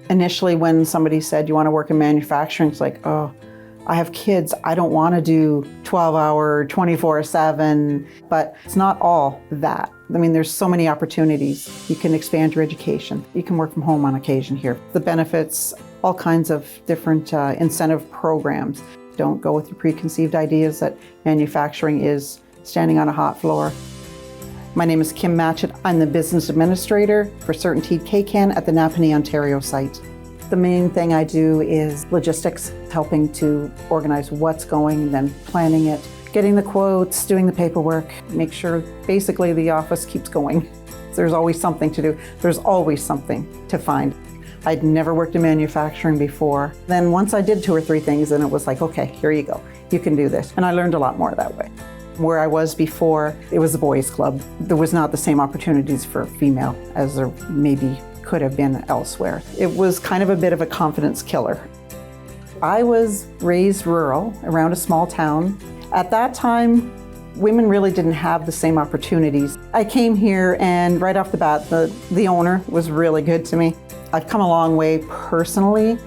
Initially, when somebody said, you want to work in manufacturing, it's like, oh, I have kids. I don't want to do 12-hour, 24/7, but it's not all that. I mean, there's so many opportunities. You can expand your education. You can work from home on occasion here. The benefits, all kinds of different incentive programs. Don't go with your preconceived ideas that manufacturing is standing on a hot floor. My name is Kim Matchett. I'm the business administrator for CertainTeed K-Can at the Napanee, Ontario site. The main thing I do is logistics, helping to organize what's going and then planning it, getting the quotes, doing the paperwork, make sure basically the office keeps going. There's always something to do. There's always something to find. I'd never worked in manufacturing before. Then once I did 2 or 3 things and it was like, okay, here you go. You can do this. And I learned a lot more that way. Where I was before, it was a boys' club. There was not the same opportunities for female as there maybe could have been elsewhere. It was kind of a bit of a confidence killer. I was raised rural around a small town. At that time, women really didn't have the same opportunities. I came here and right off the bat, the owner was really good to me. I've come a long way personally,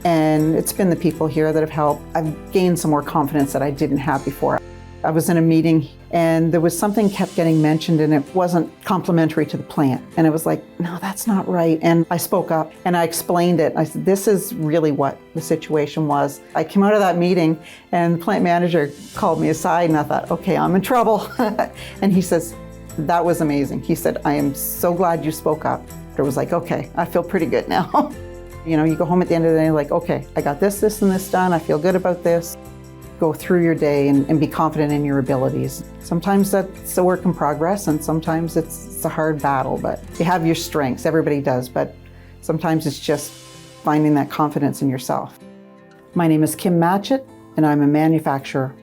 and it's been the people here that have helped. I've gained some more confidence that I didn't have before. I was in a meeting and there was something kept getting mentioned and it wasn't complimentary to the plant. And it was like, no, that's not right. And I spoke up and I explained it. I said, this is really what the situation was. I came out of that meeting and the plant manager called me aside and I thought, okay, I'm in trouble. And he says, that was amazing. He said, I am so glad you spoke up. It was like, okay, I feel pretty good now. You know, you go home at the end of the day like, okay, I got this, this, and this done. I feel good about this. Go through your day and be confident in your abilities. Sometimes that's a work in progress and sometimes it's a hard battle, but you have your strengths, everybody does, but sometimes it's just finding that confidence in yourself. My name is Kim Matchett and I'm a manufacturer.